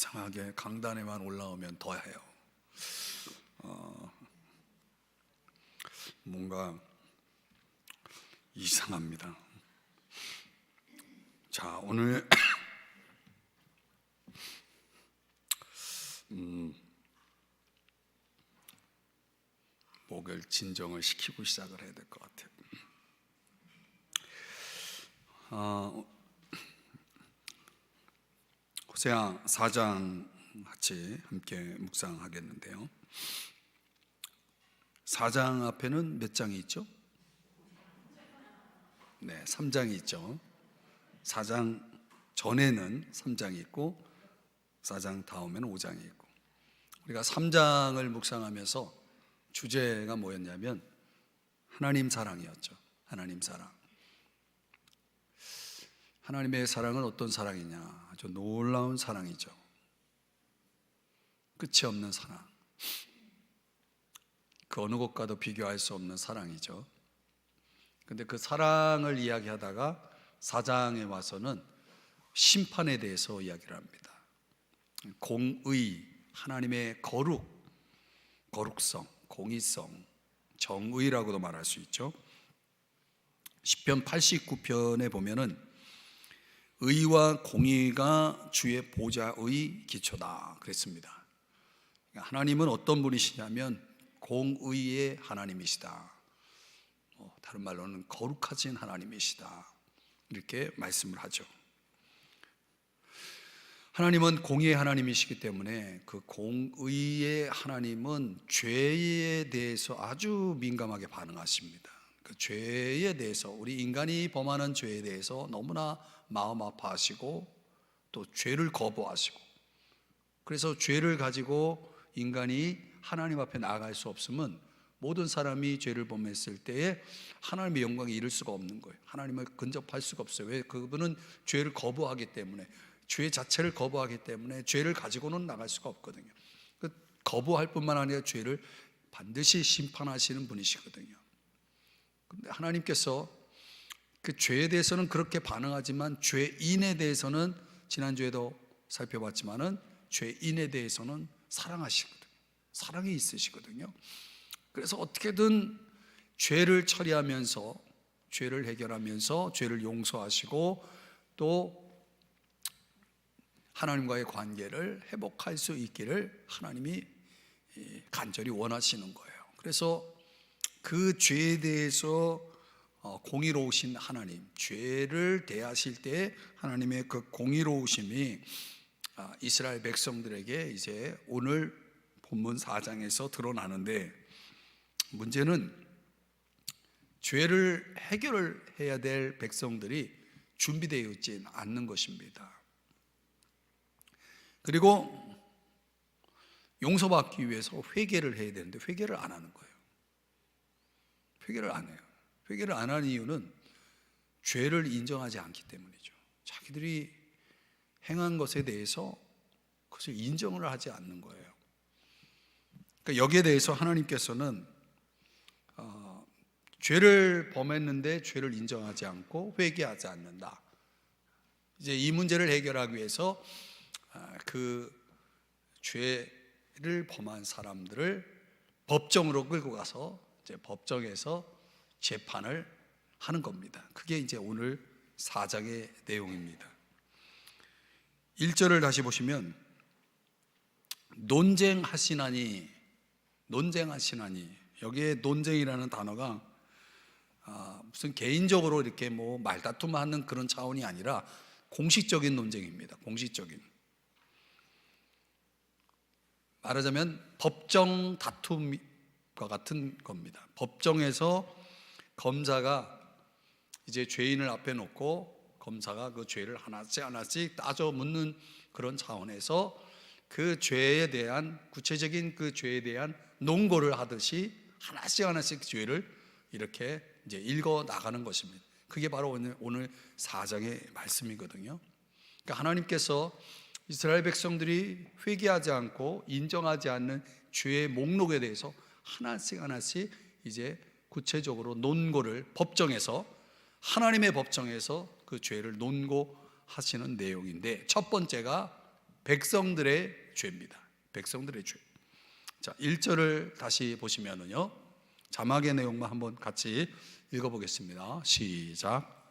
이상하게 강단에만 올라오면 더 해요. 뭔가 이상합니다. 자, 오늘 목을 진정을 시키고 시작을 해야 될 것 같아요. 호세아 4장 같이 함께 묵상하겠는데요. 4장 앞에는 몇 장이 있죠? 네, 3장이 있죠. 4장 전에는 3장이 있고 4장 다음에는 5장이 있고, 우리가 3장을 묵상하면서 주제가 뭐였냐면 하나님 사랑이었죠. 하나님 사랑. 하나님의 사랑은 어떤 사랑이냐? 아주 놀라운 사랑이죠. 끝이 없는 사랑. 그 어느 것과도 비교할 수 없는 사랑이죠. 근데 그 사랑을 이야기하다가 4장에 와서는 심판에 대해서 이야기를 합니다. 공의, 하나님의 거룩성, 공의성, 정의라고도 말할 수 있죠. 시편 89편에 보면은 의와 공의가 주의 보좌의 기초다 그랬습니다. 하나님은 어떤 분이시냐면 공의의 하나님이시다. 다른 말로는 거룩하신 하나님이시다, 이렇게 말씀을 하죠. 하나님은 공의의 하나님이시기 때문에 그 공의의 하나님은 죄에 대해서 아주 민감하게 반응하십니다. 그 죄에 대해서, 우리 인간이 범하는 죄에 대해서 너무나 마음 아파하시고 또 죄를 거부하시고, 그래서 죄를 가지고 인간이 하나님 앞에 나아갈 수 없으면 모든 사람이 죄를 범했을 때에 하나님의 영광에 이를 수가 없는 거예요. 하나님을 근접할 수가 없어요. 왜? 그분은 죄를 거부하기 때문에, 죄 자체를 거부하기 때문에 죄를 가지고는 나갈 수가 없거든요. 거부할 뿐만 아니라 죄를 반드시 심판하시는 분이시거든요. 근데 하나님께서 그 죄에 대해서는 그렇게 반응하지만 죄인에 대해서는, 지난주에도 살펴봤지만은 죄인에 대해서는 사랑하시거든요. 사랑이 있으시거든요. 그래서 어떻게든 죄를 처리하면서, 죄를 해결하면서 죄를 용서하시고 또 하나님과의 관계를 회복할 수 있기를 하나님이 간절히 원하시는 거예요. 그래서 그 죄에 대해서 공의로우신 하나님, 죄를 대하실 때 하나님의 그 공의로우심이 이스라엘 백성들에게 이제 오늘 본문 4장에서 드러나는데, 문제는 죄를 해결을 해야 될 백성들이 준비되어 있지 않는 것입니다. 그리고 용서받기 위해서 회개를 해야 되는데 회개를 안 하는 거예요. 회개를 안 해요. 회개를 안 하는 이유는 죄를 인정하지 않기 때문이죠. 자기들이 행한 것에 대해서 그것을 인정을 하지 않는 거예요. 그러니까 여기에 대해서 하나님께서는 죄를 범했는데 죄를 인정하지 않고 회개하지 않는다. 이제 이 문제를 해결하기 위해서 그 죄를 범한 사람들을 법정으로 끌고 가서 이제 법정에서 재판을 하는 겁니다. 그게 이제 오늘 4장의 내용입니다. 1절을 다시 보시면 논쟁하시나니, 여기에 논쟁이라는 단어가 무슨 개인적으로 이렇게 뭐 말다툼하는 그런 차원이 아니라 공식적인 논쟁입니다. 공식적인, 말하자면 법정 다툼과 같은 겁니다. 법정에서 검사가 이제 죄인을 앞에 놓고 검사가 그 죄를 하나씩 따져 묻는 그런 차원에서 그 죄에 대한, 구체적인 그 죄에 대한 논고를 하듯이 하나씩 죄를 이렇게 이제 읽어 나가는 것입니다. 그게 바로 오늘 4장의 말씀이거든요. 그러니까 하나님께서 이스라엘 백성들이 회개하지 않고 인정하지 않는 죄의 목록에 대해서 하나씩 이제 구체적으로 논고를 법정에서, 하나님의 법정에서 그 죄를 논고하시는 내용인데, 첫 번째가 백성들의 죄입니다. 백성들의 죄. 자, 1절을 다시 보시면은요, 자막의 내용만 한번 같이 읽어보겠습니다. 시작.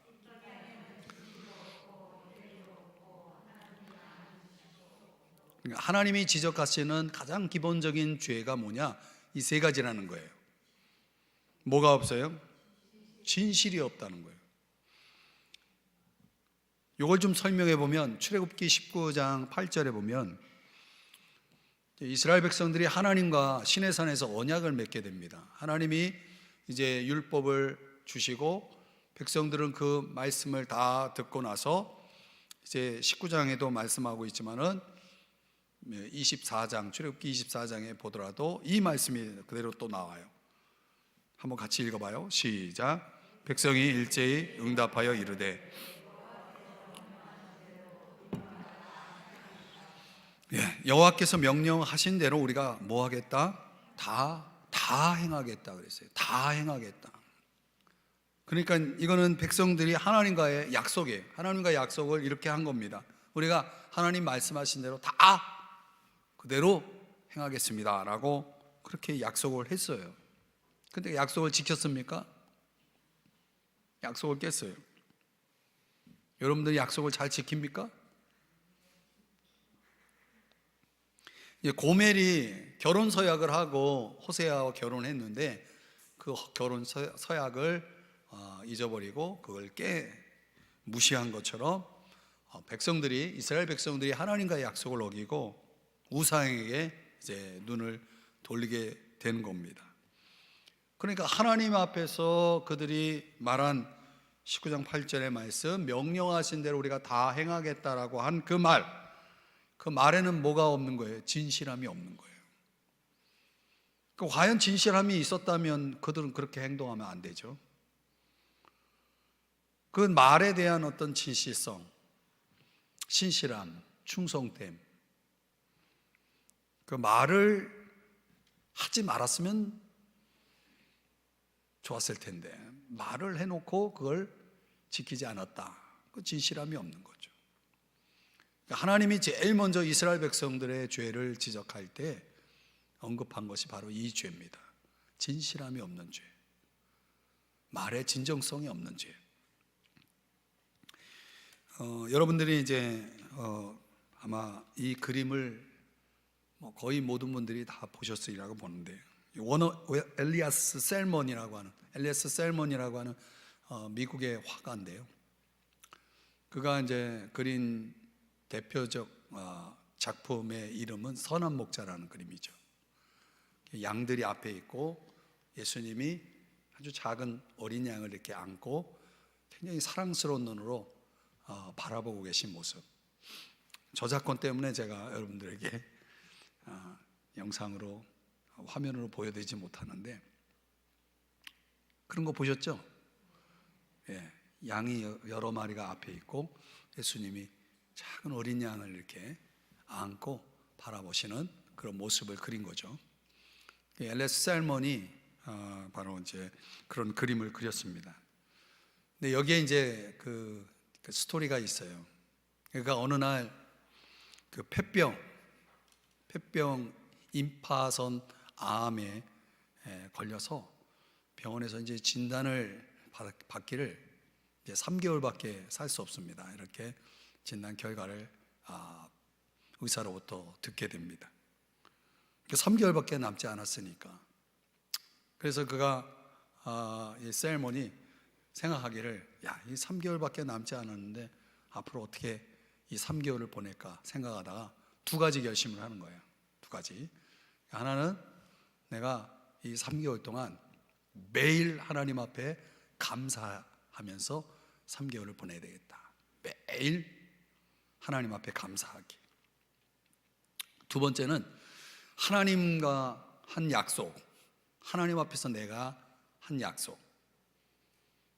하나님이 지적하시는 가장 기본적인 죄가 뭐냐? 이 세 가지라는 거예요. 뭐가 없어요? 진실이 없다는 거예요. 이걸 좀 설명해 보면 출애굽기 19장 8절에 보면 이스라엘 백성들이 하나님과 시내산에서 언약을 맺게 됩니다. 하나님이 이제 율법을 주시고 백성들은 그 말씀을 다 듣고 나서 이제 19장에도 말씀하고 있지만은 24장 출애굽기 24장에 보더라도 이 말씀이 그대로 또 나와요. 한번 같이 읽어봐요. 시작. 백성이 일제히 응답하여 이르되, 여호와께서 명령하신 대로 우리가 뭐 하겠다? 다 행하겠다 그랬어요. 다 행하겠다. 그러니까 이거는 백성들이 하나님과의 약속이에요. 하나님과의 약속을 이렇게 한 겁니다. 우리가 하나님 말씀하신 대로 다 그대로 행하겠습니다 라고 그렇게 약속을 했어요. 근데 약속을 지켰습니까? 약속을 깼어요. 여러분들이 약속을 잘 지킵니까? 고멜이 결혼 서약을 하고 호세아와 결혼했는데 그 결혼 서약을 잊어버리고 그걸 무시한 것처럼 백성들이, 이스라엘 백성들이 하나님과의 약속을 어기고 우상에게 이제 눈을 돌리게 되는 겁니다. 그러니까 하나님 앞에서 그들이 말한 19장 8절의 말씀, 명령하신 대로 우리가 다 행하겠다라고 한 그 말에는 뭐가 없는 거예요? 진실함이 없는 거예요. 과연 진실함이 있었다면 그들은 그렇게 행동하면 안 되죠. 그 말에 대한 어떤 진실성, 신실함, 충성됨, 그 말을 하지 말았으면 좋았을 텐데 말을 해놓고 그걸 지키지 않았다. 그 진실함이 없는 거죠. 하나님이 제일 먼저 이스라엘 백성들의 죄를 지적할 때 언급한 것이 바로 이 죄입니다. 진실함이 없는 죄, 말의 진정성이 없는 죄. 여러분들이 이제 아마 이 그림을 거의 모든 분들이 다 보셨으리라고 보는데, 엘리아스 셀먼이라고 하는 미국의 화가인데요. 그가 이제 그린 대표적 작품의 이름은 선한 목자라는 그림이죠. 양들이 앞에 있고 예수님이 아주 작은 어린 양을 이렇게 안고 굉장히 사랑스러운 눈으로 바라보고 계신 모습. 저작권 때문에 제가 여러분들에게 영상으로 화면으로 보여드리지 못하는데, 그런 거 보셨죠? 양이 여러 마리가 앞에 있고 예수님이 작은 어린 양을 이렇게 안고 바라보시는 그런 모습을 그린 거죠. 엘리아스 셀먼이 바로 이제 그런 그림을 그렸습니다. 근데 여기에 이제 그 스토리가 있어요. 그러니까 어느 날 그 폐병 임파선 암에 걸려서 병원에서 이제 진단을 받기를 이제 3개월밖에 살 수 없습니다. 이렇게 진단 결과를 의사로부터 듣게 됩니다. 3개월밖에 남지 않았으니까. 그래서 그가 이 셀몬이 생각하기를, 이 3개월밖에 남지 않았는데 앞으로 어떻게 이 3개월을 보낼까 생각하다가 두 가지 결심을 하는 거예요. 두 가지. 하나는 내가 이 3개월 동안 매일 하나님 앞에 감사하면서 3개월을 보내야 되겠다. 매일 하나님 앞에 감사하기. 두 번째는 하나님과 한 약속, 하나님 앞에서 내가 한 약속,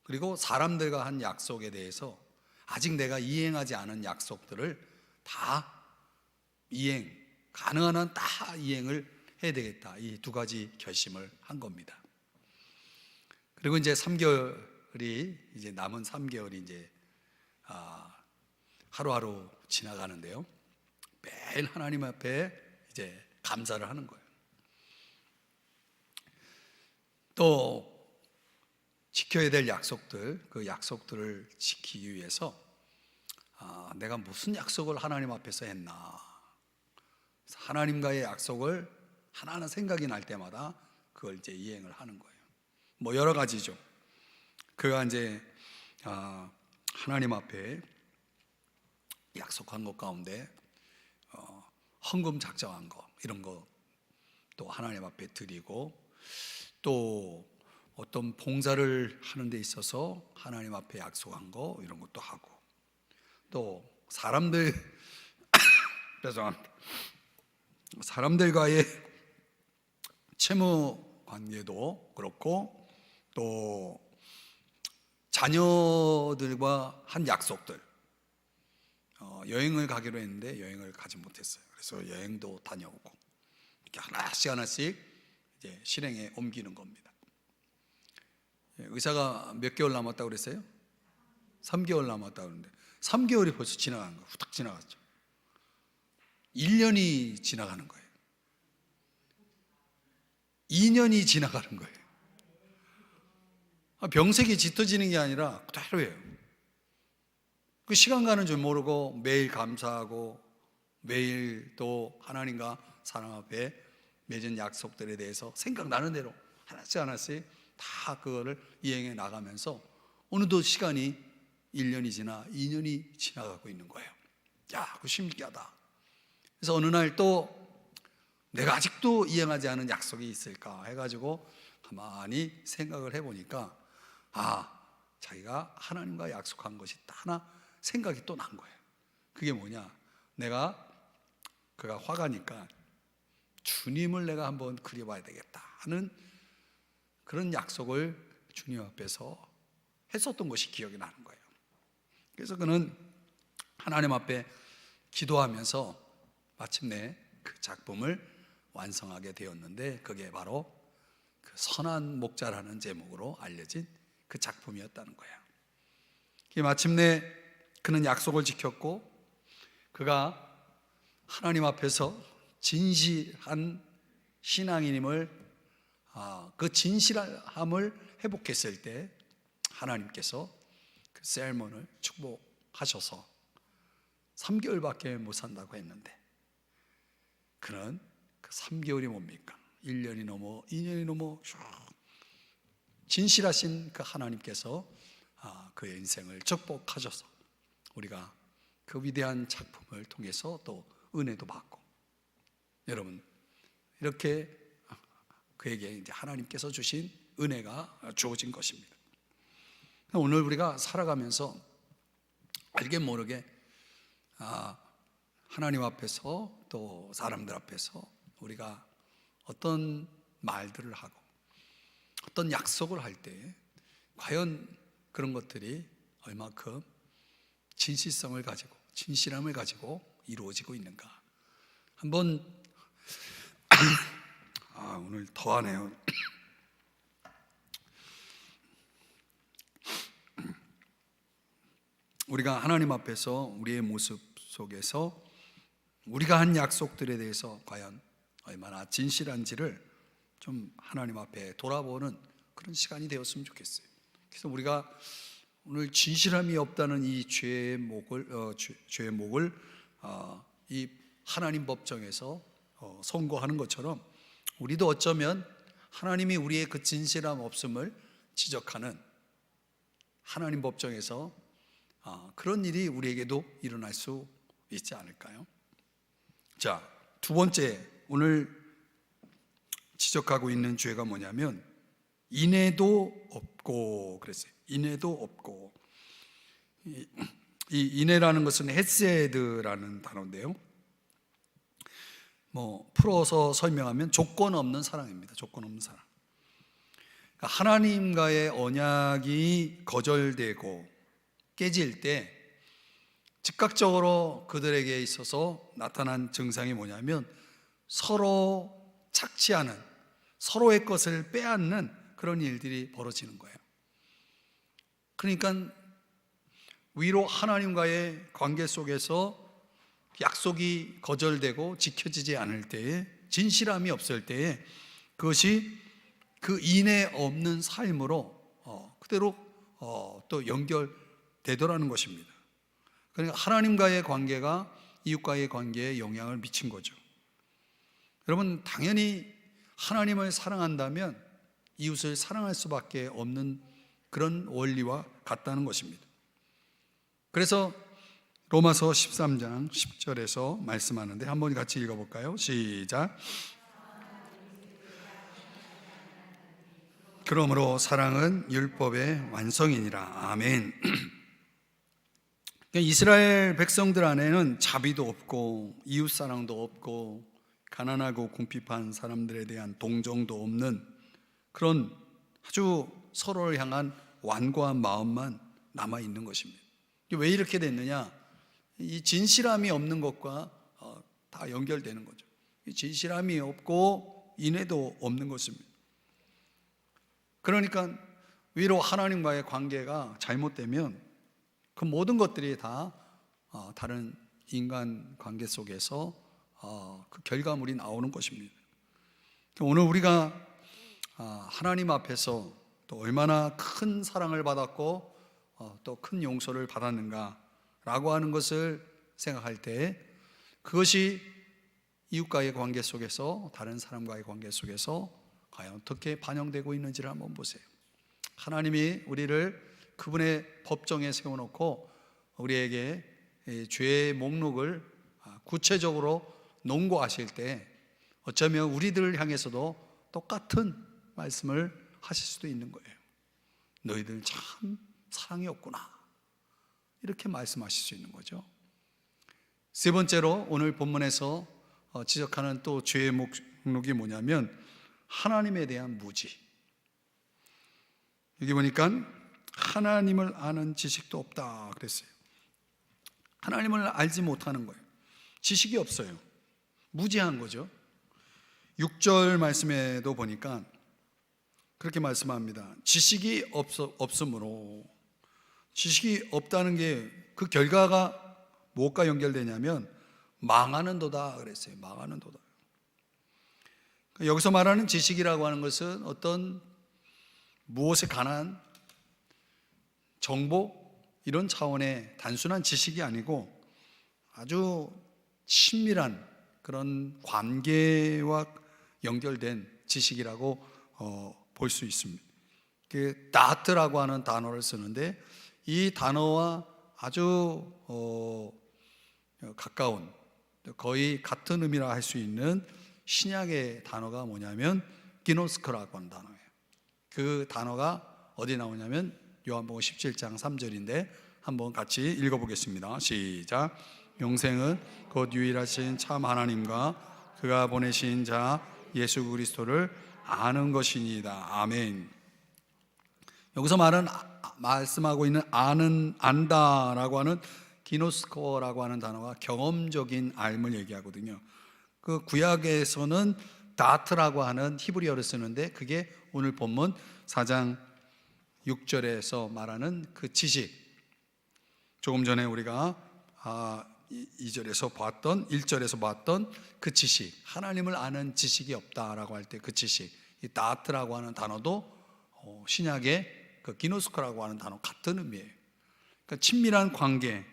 그리고 사람들과 한 약속에 대해서 아직 내가 이행하지 않은 약속들을 다 가능한 한 다 이행을 해야 되겠다. 이 두 가지 결심을 한 겁니다. 그리고 이제 3개월이 이제 남은 3개월이 이제 하루하루 지나가는데요. 매일 하나님 앞에 이제 감사를 하는 거예요. 또 지켜야 될 약속들, 그 약속들을 지키기 위해서 내가 무슨 약속을 하나님 앞에서 했나, 하나님과의 약속을 하나하나 생각이 날 때마다 그걸 이제 이행을 하는 거예요. 뭐 여러 가지죠. 그가 이제 하나님 앞에 약속한 것 가운데 헌금 작정한 거, 이런 거 또 하나님 앞에 드리고, 또 어떤 봉사를 하는 데 있어서 하나님 앞에 약속한 거, 이런 것도 하고, 또 사람들 죄송합니다. 사람들과의 채무 관계도 그렇고, 또 자녀들과 한 약속들, 여행을 가기로 했는데 여행을 가지 못했어요. 그래서 여행도 다녀오고, 이렇게 하나씩 이제 실행에 옮기는 겁니다. 의사가 몇 개월 남았다고 그랬어요? 3개월 남았다고 그러는데 3개월이 벌써 지나간 거예요. 후딱 지나갔죠. 1년이 지나가는 거예요. 2년이 지나가는 거예요. 병색이 짙어지는 게 아니라 그대로예요. 그 시간 가는 줄 모르고 매일 감사하고, 매일 또 하나님과 사람 앞에 맺은 약속들에 대해서 생각나는 대로 하나씩 다 그거를 이행해 나가면서 어느덧 시간이 1년이 지나 2년이 지나가고 있는 거예요. 야, 그거 신기하다. 그래서 어느 날 또 내가 아직도 이행하지 않은 약속이 있을까 해가지고 가만히 생각을 해보니까 자기가 하나님과 약속한 것이 딱 하나 생각이 또 난 거예요. 그게 뭐냐, 그가 화가니까 주님을 내가 한번 그려봐야 되겠다 하는 그런 약속을 주님 앞에서 했었던 것이 기억이 나는 거예요. 그래서 그는 하나님 앞에 기도하면서 마침내 그 작품을 완성하게 되었는데, 그게 바로 그 선한 목자라는 제목으로 알려진 그 작품이었다는 거예요. 마침내 그는 약속을 지켰고, 그가 하나님 앞에서 진실한 신앙인임을, 그 진실함을 회복했을 때 하나님께서 그 셀몬을 축복하셔서 3개월밖에 못 산다고 했는데, 그는 그 3개월이 뭡니까? 1년이 넘어 2년이 넘어 진실하신 그 하나님께서 그의 인생을 축복하셔서 우리가 그 위대한 작품을 통해서 또 은혜도 받고, 여러분 이렇게 그에게 이제 하나님께서 주신 은혜가 주어진 것입니다. 오늘 우리가 살아가면서 알게 모르게 하나님 앞에서 또 사람들 앞에서 우리가 어떤 말들을 하고 어떤 약속을 할 때 과연 그런 것들이 얼마큼 진실성을 가지고 진실함을 가지고 이루어지고 있는가, 한번 오늘 더하네요. 우리가 하나님 앞에서 우리의 모습 속에서 우리가 한 약속들에 대해서 과연 얼마나 진실한지를 좀 하나님 앞에 돌아보는 그런 시간이 되었으면 좋겠어요. 그래서 우리가 오늘 진실함이 없다는 이 죄의 목을 이 하나님 법정에서 선고하는 것처럼, 우리도 어쩌면 하나님이 우리의 그 진실함 없음을 지적하는 하나님 법정에서 그런 일이 우리에게도 일어날 수 있지 않을까요? 자, 두 번째 오늘 지적하고 있는 죄가 뭐냐면 인애도 없고 그랬어요. 인애도 없고, 이 인애라는 것은 헤세드라는 단어인데요, 풀어서 설명하면 조건 없는 사랑입니다. 조건 없는 사랑. 그러니까 하나님과의 언약이 거절되고 깨질 때 즉각적으로 그들에게 있어서 나타난 증상이 뭐냐면 서로 착취하는, 서로의 것을 빼앗는 그런 일들이 벌어지는 거예요. 그러니까 위로 하나님과의 관계 속에서 약속이 거절되고 지켜지지 않을 때에, 진실함이 없을 때에 그것이 그 인내 없는 삶으로 그대로 또 연결되더라는 것입니다. 그러니까 하나님과의 관계가 이웃과의 관계에 영향을 미친 거죠. 여러분, 당연히 하나님을 사랑한다면 이웃을 사랑할 수밖에 없는 그런 원리와 같다는 것입니다. 그래서 로마서 13장 10절에서 말씀하는데 한번 같이 읽어볼까요? 시작. 그러므로 사랑은 율법의 완성이니라. 아멘. 이스라엘 백성들 안에는 자비도 없고 이웃사랑도 없고 가난하고 궁핍한 사람들에 대한 동정도 없는 그런 아주 서로를 향한 완고한 마음만 남아있는 것입니다. 왜 이렇게 됐느냐? 이 진실함이 없는 것과 다 연결되는 거죠. 진실함이 없고 인애도 없는 것입니다. 그러니까 위로 하나님과의 관계가 잘못되면 그 모든 것들이 다 다른 인간 관계 속에서 그 결과물이 나오는 것입니다. 오늘 우리가 하나님 앞에서 또 얼마나 큰 사랑을 받았고 또 큰 용서를 받았는가 라고 하는 것을 생각할 때 그것이 이웃과의 관계 속에서, 다른 사람과의 관계 속에서 과연 어떻게 반영되고 있는지를 한번 보세요. 하나님이 우리를 그분의 법정에 세워놓고 우리에게 죄의 목록을 구체적으로 논고하실 때 어쩌면 우리들을 향해서도 똑같은 말씀을 하실 수도 있는 거예요. 너희들 참 사랑이 없구나, 이렇게 말씀하실 수 있는 거죠. 세 번째로 오늘 본문에서 지적하는 또 죄의 목록이 뭐냐면 하나님에 대한 무지. 여기 보니까 하나님을 아는 지식도 없다 그랬어요. 하나님을 알지 못하는 거예요. 지식이 없어요. 무지한 거죠. 6절 말씀에도 보니까 그렇게 말씀합니다. 지식이 없으므로, 지식이 없다는 게 그 결과가 무엇과 연결되냐면 망하는 도다 그랬어요. 망하는 도다. 여기서 말하는 지식이라고 하는 것은 어떤 무엇에 관한 정보, 이런 차원의 단순한 지식이 아니고 아주 친밀한 그런 관계와 연결된 지식이라고 볼 수 있습니다. 그 다트라고 하는 단어를 쓰는데 이 단어와 아주 가까운, 거의 같은 의미라 할 수 있는 신약의 단어가 뭐냐면 기노스코라고 하는 단어예요. 그 단어가 어디 나오냐면 요한복음 17장 3절인데 한번 같이 읽어보겠습니다. 시작. 영생은 곧 유일하신 참 하나님과 그가 보내신 자 예수 그리스도를 아는 것이니이다. 아멘. 여기서 말씀하고 있는 안다라고 하는 기노스코라고 하는 단어가 경험적인 알을 얘기하거든요. 그 구약에서는 다트라고 하는 히브리어를 쓰는데 그게 오늘 본문 4장 6절에서 말하는 그 지식, 조금 전에 우리가 2절에서 봤던 1절에서 봤던 그 지식, 하나님을 아는 지식이 없다라고 할 때 그 지식, 이 다트라고 하는 단어도 신약의 그 기노스코라고 하는 단어 같은 의미예요. 그러니까 친밀한 관계,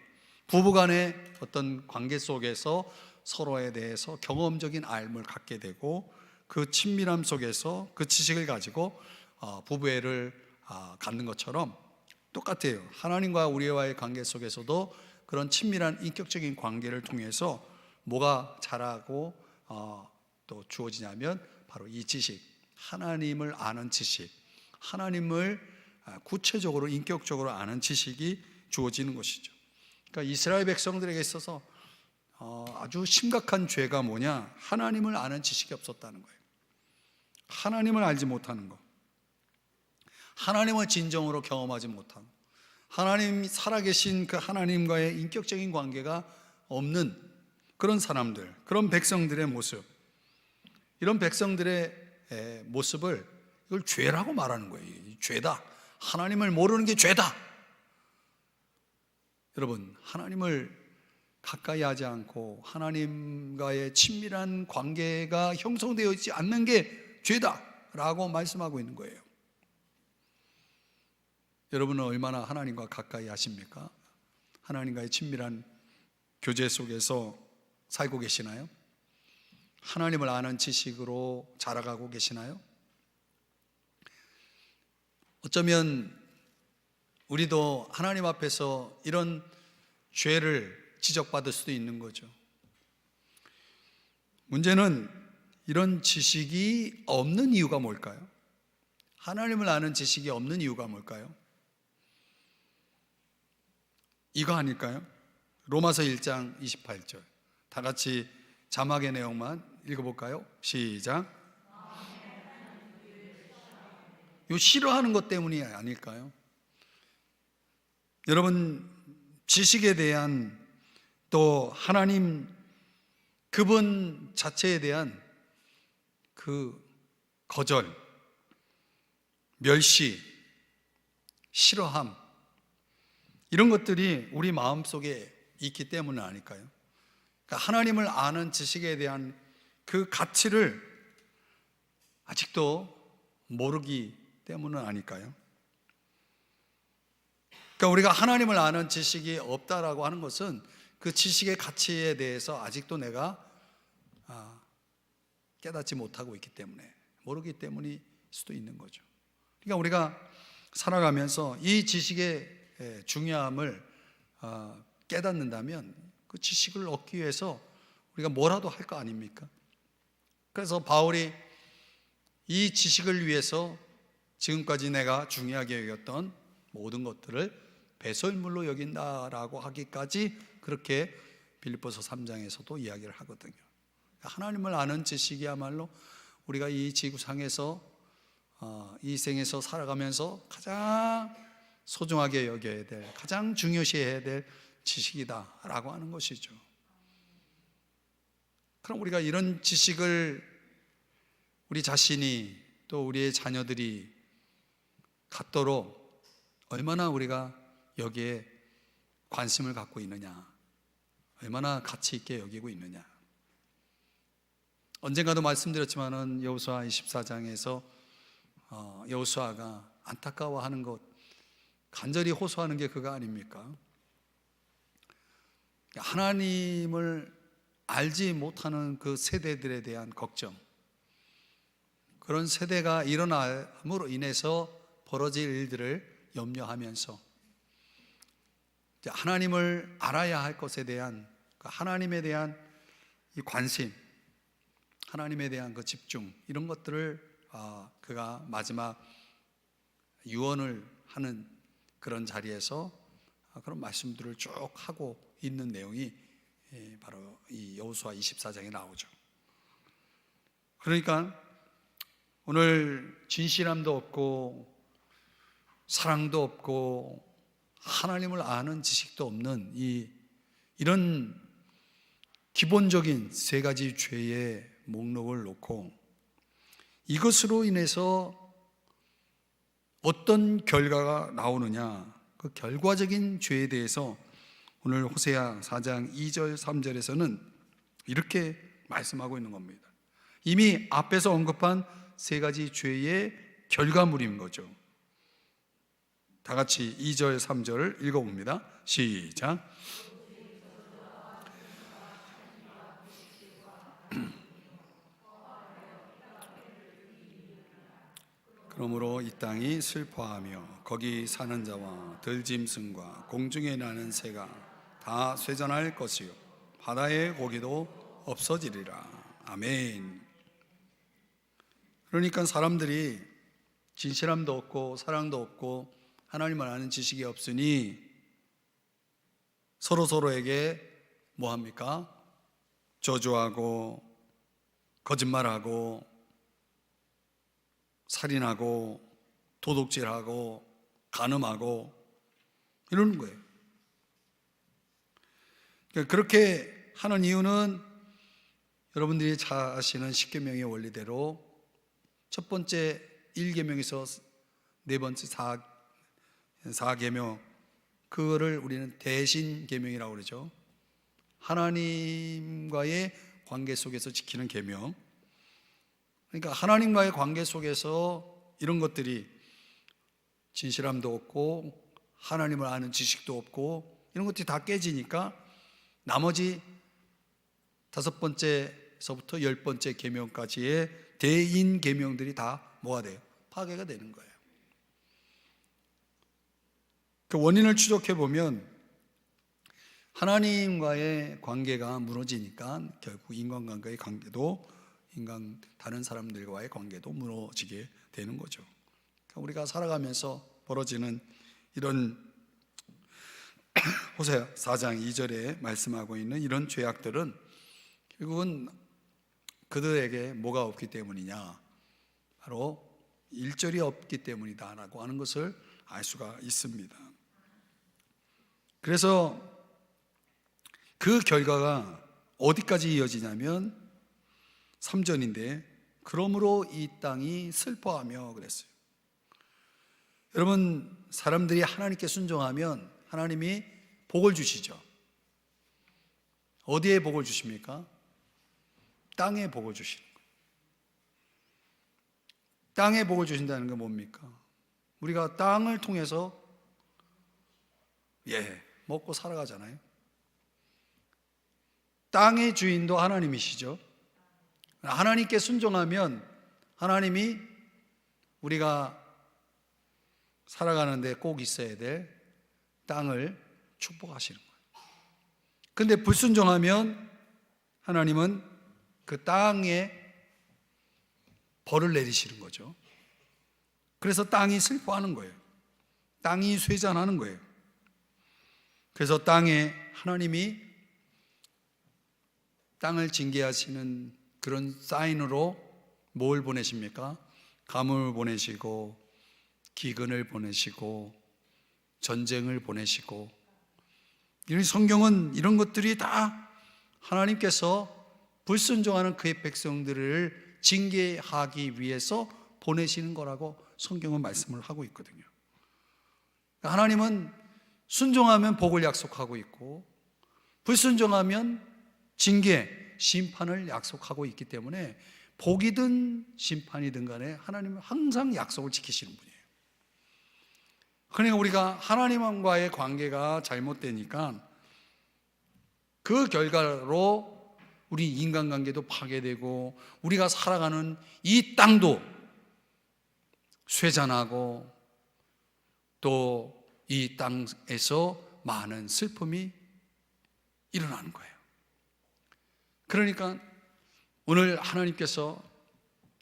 부부간의 어떤 관계 속에서 서로에 대해서 경험적인 알을 갖게 되고 그 친밀함 속에서 그 지식을 가지고 부부애를 갖는 것처럼 똑같아요. 하나님과 우리와의 관계 속에서도 그런 친밀한 인격적인 관계를 통해서 뭐가 자라고 또 주어지냐면 바로 이 지식, 하나님을 아는 지식, 하나님을 구체적으로 인격적으로 아는 지식이 주어지는 것이죠. 그러니까 이스라엘 백성들에게 있어서 아주 심각한 죄가 뭐냐? 하나님을 아는 지식이 없었다는 거예요. 하나님을 알지 못하는 것, 하나님을 진정으로 경험하지 못하는, 하나님 살아계신 그 하나님과의 인격적인 관계가 없는 그런 사람들, 그런 백성들의 모습, 이런 백성들의 모습을 이걸 죄라고 말하는 거예요. 죄다. 하나님을 모르는 게 죄다. 여러분, 하나님을 가까이 하지 않고 하나님과의 친밀한 관계가 형성되어 있지 않는 게 죄다라고 말씀하고 있는 거예요. 여러분은 얼마나 하나님과 가까이 하십니까? 하나님과의 친밀한 교제 속에서 살고 계시나요? 하나님을 아는 지식으로 자라가고 계시나요? 어쩌면 우리도 하나님 앞에서 이런 죄를 지적받을 수도 있는 거죠. 문제는 이런 지식이 없는 이유가 뭘까요? 하나님을 아는 지식이 없는 이유가 뭘까요? 이거 아닐까요? 로마서 1장 28절 다 같이 자막의 내용만 읽어볼까요? 시작. 이 싫어하는 것 때문이 아닐까요? 여러분, 지식에 대한 또 하나님 그분 자체에 대한 그 거절, 멸시, 싫어함, 이런 것들이 우리 마음속에 있기 때문은 아닐까요? 그러니까 하나님을 아는 지식에 대한 그 가치를 아직도 모르기 때문은 아닐까요? 그러니까 우리가 하나님을 아는 지식이 없다라고 하는 것은 그 지식의 가치에 대해서 아직도 내가 깨닫지 못하고 있기 때문에, 모르기 때문일 수도 있는 거죠. 그러니까 우리가 살아가면서 이 지식의 중요함을 깨닫는다면 그 지식을 얻기 위해서 우리가 뭐라도 할 거 아닙니까? 그래서 바울이 이 지식을 위해서 지금까지 내가 중요하게 여겼던 모든 것들을 배설물로 여긴다라고 하기까지 그렇게 빌립보서 3장에서도 이야기를 하거든요. 하나님을 아는 지식이야말로 우리가 이 지구상에서 이 생에서 살아가면서 가장 소중하게 여겨야 될, 가장 중요시해야 될 지식이다라고 하는 것이죠. 그럼 우리가 이런 지식을 우리 자신이 또 우리의 자녀들이 갖도록 얼마나 우리가 여기에 관심을 갖고 있느냐, 얼마나 가치 있게 여기고 있느냐. 언젠가도 말씀드렸지만은 여호수아 24장에서 여호수아가 안타까워하는 것, 간절히 호소하는 게 그거 아닙니까? 하나님을 알지 못하는 그 세대들에 대한 걱정, 그런 세대가 일어남으로 인해서 벌어질 일들을 염려하면서 하나님을 알아야 할 것에 대한 하나님에 대한 이 관심, 하나님에 대한 그 집중, 이런 것들을 그가 마지막 유언을 하는 그런 자리에서 그런 말씀들을 쭉 하고 있는 내용이 바로 이 여호수아 24장에 나오죠. 그러니까 오늘 진실함도 없고 사랑도 없고 하나님을 아는 지식도 없는 이런 기본적인 세 가지 죄의 목록을 놓고 이것으로 인해서 어떤 결과가 나오느냐, 그 결과적인 죄에 대해서 오늘 호세아 4장 2절 3절에서는 이렇게 말씀하고 있는 겁니다. 이미 앞에서 언급한 세 가지 죄의 결과물인 거죠. 다 같이 2절 3절을 읽어봅니다. 시작. 그러므로 이 땅이 슬퍼하며 거기 사는 자와 들짐승과 공중에 나는 새가 다 쇠잔할 것이요 바다의 고기도 없어지리라. 아멘. 그러니까 사람들이 진실함도 없고 사랑도 없고 하나님을 아는 지식이 없으니 서로에게 뭐합니까? 저주하고 거짓말하고 살인하고 도둑질하고 간음하고 이러는 거예요. 그렇게 하는 이유는 여러분들이 잘 아시는 십계명의 원리대로 첫 번째 1계명에서 네 번째 4계명, 그거를 우리는 대신 계명이라고 그러죠. 하나님과의 관계 속에서 지키는 계명. 그러니까 하나님과의 관계 속에서 이런 것들이 진실함도 없고 하나님을 아는 지식도 없고 이런 것들이 다 깨지니까 나머지 5번째서부터 10번째 계명까지의 대인 계명들이 다 뭐가 돼요? 파괴가 되는 거예요. 그 원인을 추적해 보면 하나님과의 관계가 무너지니까 결국 인간관계의 관계도 다른 사람들과의 관계도 무너지게 되는 거죠. 그러니까 우리가 살아가면서 벌어지는 이런 호세아 4장 2절에 말씀하고 있는 이런 죄악들은 결국은 그들에게 뭐가 없기 때문이냐? 바로 1절이 없기 때문이다라고 하는 것을 알 수가 있습니다. 그래서 그 결과가 어디까지 이어지냐면 3절인데 그러므로 이 땅이 슬퍼하며 그랬어요. 여러분, 사람들이 하나님께 순종하면 하나님이 복을 주시죠. 어디에 복을 주십니까? 땅에 복을 주시는 거예요. 땅에 복을 주신다는 건 뭡니까? 우리가 땅을 통해서 먹고 살아가잖아요. 땅의 주인도 하나님이시죠. 하나님께 순종하면 하나님이 우리가 살아가는데 꼭 있어야 될 땅을 축복하시는 거예요. 근데 불순종하면 하나님은 그 땅에 벌을 내리시는 거죠. 그래서 땅이 슬퍼하는 거예요. 땅이 쇠잔하는 거예요. 그래서 땅에 하나님이 땅을 징계하시는 그런 사인으로 뭘 보내십니까? 가뭄을 보내시고 기근을 보내시고 전쟁을 보내시고, 이런 성경은 이런 것들이 다 하나님께서 불순종하는 그의 백성들을 징계하기 위해서 보내시는 거라고 성경은 말씀을 하고 있거든요. 하나님은 순종하면 복을 약속하고 있고 불순종하면 징계, 심판을 약속하고 있기 때문에 복이든 심판이든 간에 하나님은 항상 약속을 지키시는 분이에요. 그러니까 우리가 하나님과의 관계가 잘못되니까 그 결과로 우리 인간관계도 파괴되고 우리가 살아가는 이 땅도 쇠잔하고 또 이 땅에서 많은 슬픔이 일어나는 거예요. 그러니까 오늘 하나님께서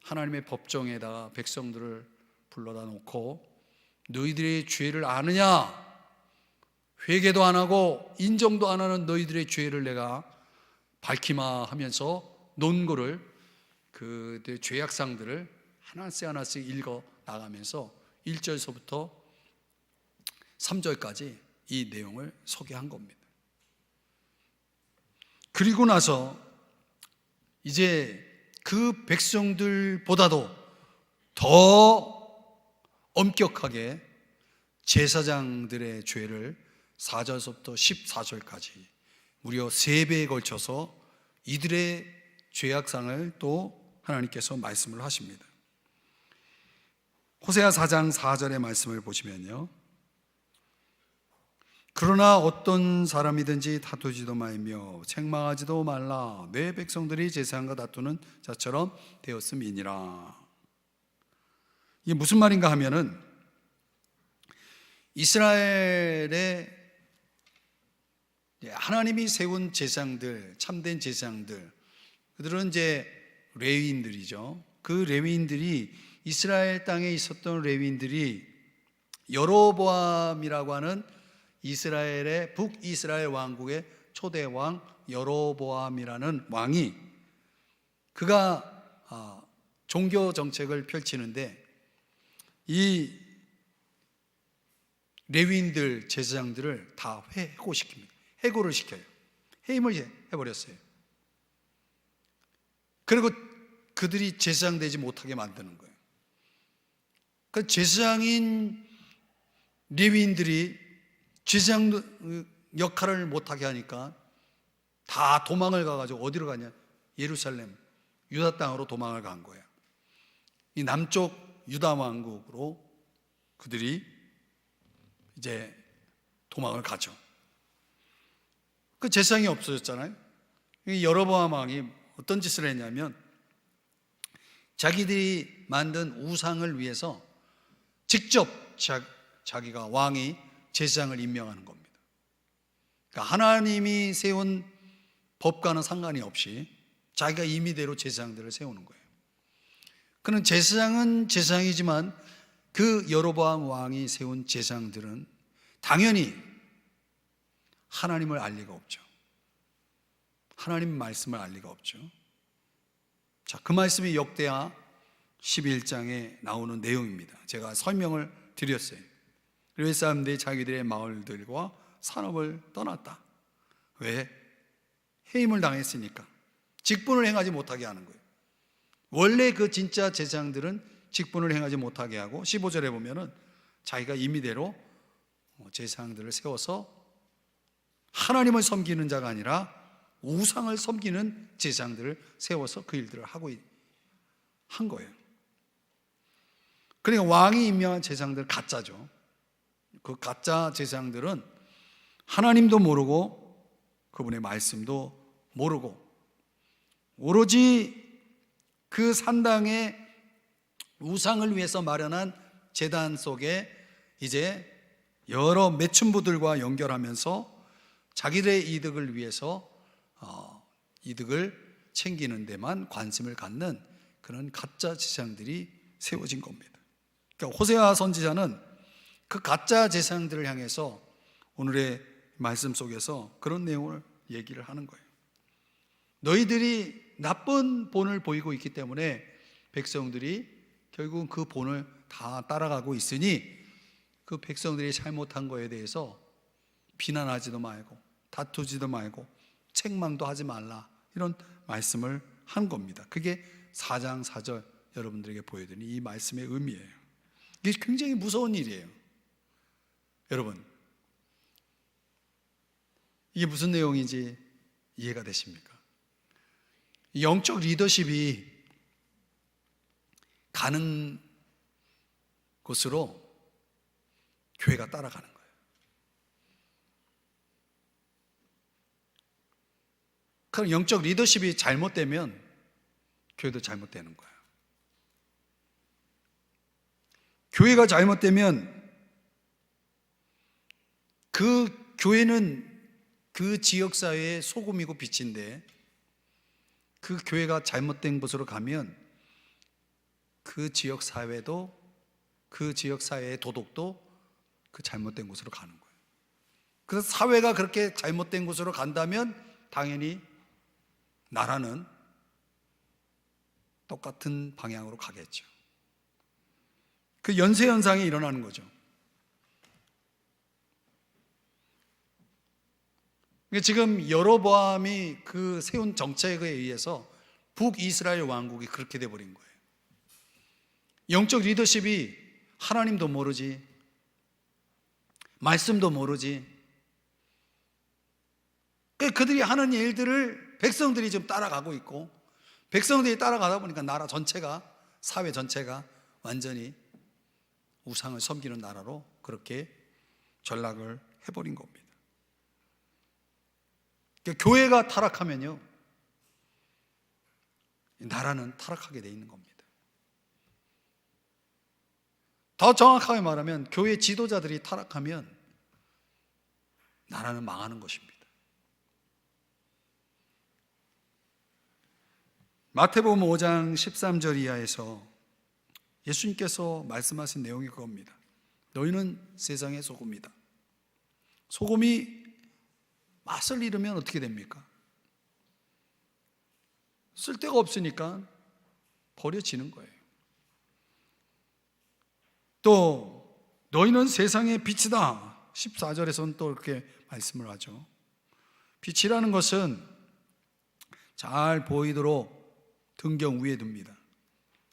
하나님의 법정에다가 백성들을 불러다 놓고 너희들의 죄를 아느냐? 회개도 안 하고 인정도 안 하는 너희들의 죄를 내가 밝히마 하면서 논거를 그 죄악상들을 하나씩 읽어 나가면서 1절서부터 3절까지 이 내용을 소개한 겁니다. 그리고 나서 이제 그 백성들보다도 더 엄격하게 제사장들의 죄를 4절서부터 14절까지 무려 3배에 걸쳐서 이들의 죄악상을 또 하나님께서 말씀을 하십니다. 호세아 4장 4절의 말씀을 보시면요, 그러나 어떤 사람이든지 다투지도 말며 책망하지도 말라. 내 백성들이 제사장과 다투는 자처럼 되었음이니라. 이게 무슨 말인가 하면은 이스라엘의 하나님이 세운 제사장들, 참된 제사장들, 그들은 이제 레위인들이죠. 그 레위인들이, 이스라엘 땅에 있었던 레위인들이 여로보암이라고 하는 이스라엘의 북이스라엘 왕국의 초대 왕 여로보암이라는 왕이, 그가 종교 정책을 펼치는데 이 레위인들 제사장들을 다 해고시킵니다. 해고를 시켜요. 해임을 해버렸어요. 그리고 그들이 제사장 되지 못하게 만드는 거예요. 그 제사장인 레위인들이 제사장 역할을 못하게 하니까 다 도망을 가가지고 어디로 가냐? 예루살렘, 유다 땅으로 도망을 간 거예요. 이 남쪽 유다 왕국으로 그들이 이제 도망을 가죠. 그 제사장이 없어졌잖아요. 여로보암 왕이 어떤 짓을 했냐면 자기들이 만든 우상을 위해서 직접 자기가 왕이 제사장을 임명하는 겁니다. 그러니까 하나님이 세운 법과는 상관이 없이 자기가 임의대로 제사장들을 세우는 거예요. 그는 제사장은 제사장이지만 그 여로보암 왕이 세운 제사장들은 당연히 하나님을 알 리가 없죠. 하나님 말씀을 알 리가 없죠. 자, 그 말씀이 역대하 11장에 나오는 내용입니다. 제가 설명을 드렸어요. 이스라엘 사람들이 자기들의 마을들과 산업을 떠났다. 왜? 해임을 당했으니까. 직분을 행하지 못하게 하는 거예요. 원래 그 진짜 제사장들은 직분을 행하지 못하게 하고 15절에 보면은 자기가 임의대로 제사장들을 세워서 하나님을 섬기는 자가 아니라 우상을 섬기는 제사장들을 세워서 그 일들을 하고 한 거예요. 그러니까 왕이 임명한 제사장들 가짜죠. 그 가짜 제사장들은 하나님도 모르고 그분의 말씀도 모르고 오로지 그 산당의 우상을 위해서 마련한 제단 속에 이제 여러 매춘부들과 연결하면서 자기들의 이득을 위해서 이득을 챙기는 데만 관심을 갖는 그런 가짜 제사장들이 세워진 겁니다. 그러니까 호세아 선지자는 그 가짜 제사장들을 향해서 오늘의 말씀 속에서 그런 내용을 얘기를 하는 거예요. 너희들이 나쁜 본을 보이고 있기 때문에 백성들이 결국은 그 본을 다 따라가고 있으니 그 백성들이 잘못한 거에 대해서 비난하지도 말고 다투지도 말고 책망도 하지 말라, 이런 말씀을 한 겁니다. 그게 4장 4절 여러분들에게 보여드린 이 말씀의 의미예요. 이게 굉장히 무서운 일이에요. 여러분, 이게 무슨 내용인지 이해가 되십니까? 영적 리더십이 가는 곳으로 교회가 따라가는 거예요. 그럼 영적 리더십이 잘못되면 교회도 잘못되는 거예요. 교회가 잘못되면 그 교회는 그 지역사회의 소금이고 빛인데 그 교회가 잘못된 곳으로 가면 그 지역사회도, 그 지역사회의 도덕도 그 잘못된 곳으로 가는 거예요. 그래서 사회가 그렇게 잘못된 곳으로 간다면 당연히 나라는 똑같은 방향으로 가겠죠. 그 연쇄현상이 일어나는 거죠. 지금 여로보암이 그 세운 정책에 의해서 북이스라엘 왕국이 그렇게 돼버린 거예요. 영적 리더십이 하나님도 모르지, 말씀도 모르지, 그들이 하는 일들을 백성들이 좀 따라가고 있고, 백성들이 따라가다 보니까 나라 전체가, 사회 전체가 완전히 우상을 섬기는 나라로 그렇게 전락을 해버린 겁니다. 그러니까 교회가 타락하면요, 나라는 타락하게 돼 있는 겁니다. 더 정확하게 말하면 교회 지도자들이 타락하면 나라는 망하는 것입니다. 마태복음 5장 13절 이하에서 예수님께서 말씀하신 내용이 그겁니다. 너희는 세상의 소금이다. 소금이 맛을 잃으면 어떻게 됩니까? 쓸데가 없으니까 버려지는 거예요. 또 너희는 세상의 빛이다. 14절에서는 또 이렇게 말씀을 하죠. 빛이라는 것은 잘 보이도록 등경 위에 둡니다.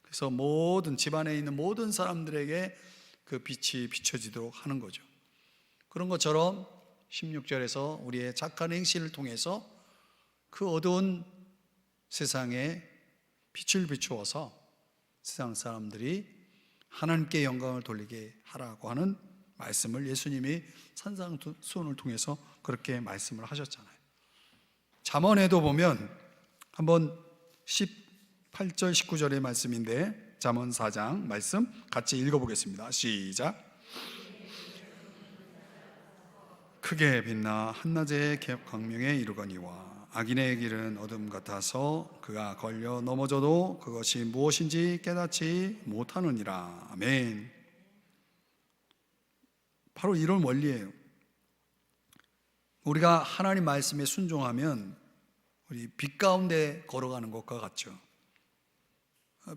그래서 모든 집안에 있는 모든 사람들에게 그 빛이 비춰지도록 하는 거죠. 그런 것처럼 16절에서 우리의 착한 행실을 통해서 그 어두운 세상에 빛을 비추어서 세상 사람들이 하나님께 영광을 돌리게 하라고 하는 말씀을 예수님이 산상수훈을 통해서 그렇게 말씀을 하셨잖아요. 잠언에도 보면 한번 18절 19절의 말씀인데, 잠언 4장 말씀 같이 읽어보겠습니다. 시작. 크게 빛나 한낮의 광명에 이르거니와 악인의 길은 어둠 같아서 그가 걸려 넘어져도 그것이 무엇인지 깨닫지 못하느니라. 아멘. 바로 이런 원리예요. 우리가 하나님 말씀에 순종하면 우리 빛 가운데 걸어가는 것과 같죠.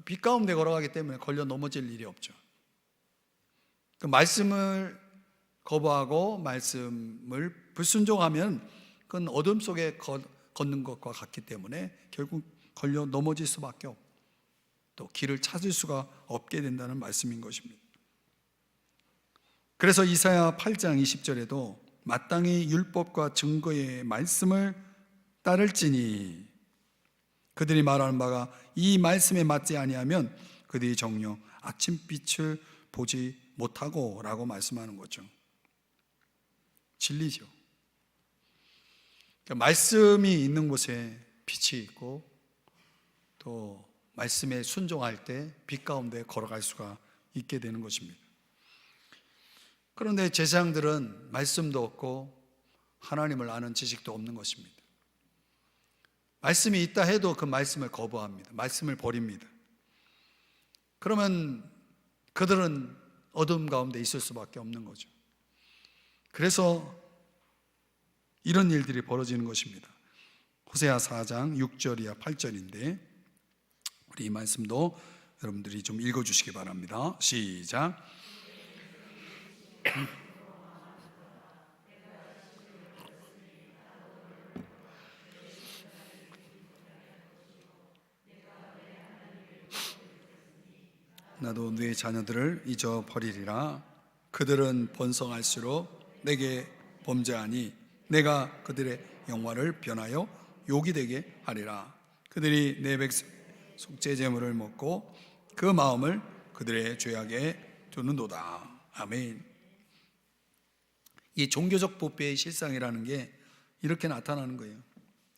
빛 가운데 걸어가기 때문에 걸려 넘어질 일이 없죠. 그 말씀을 거부하고 말씀을 불순종하면 그건 어둠 속에 걷는 것과 같기 때문에 결국 걸려 넘어질 수밖에 없고 또 길을 찾을 수가 없게 된다는 말씀인 것입니다. 그래서 이사야 8장 20절에도 마땅히 율법과 증거의 말씀을 따를지니 그들이 말하는 바가 이 말씀에 맞지 아니하면 그들이 정녕 아침빛을 보지 못하고 라고 말씀하는 거죠. 진리죠. 그러니까 말씀이 있는 곳에 빛이 있고 또 말씀에 순종할 때 빛 가운데 걸어갈 수가 있게 되는 것입니다. 그런데 제사장들은 말씀도 없고 하나님을 아는 지식도 없는 것입니다. 말씀이 있다 해도 그 말씀을 거부합니다. 말씀을 버립니다. 그러면 그들은 어둠 가운데 있을 수밖에 없는 거죠. 그래서 이런 일들이 벌어지는 것입니다. 호세아 4장 6절이야 8절인데 우리 이 말씀도 여러분들이 좀 읽어주시기 바랍니다. 시작. 나도 네 자녀들을 잊어버리리라. 그들은 번성할수록 내게 범죄하니 내가 그들의 영화를 변하여 욕이 되게 하리라. 그들이 내 백성 속죄 제물을 먹고 그 마음을 그들의 죄악에 두는도다. 아멘. 이 종교적 부패의 실상이라는 게 이렇게 나타나는 거예요.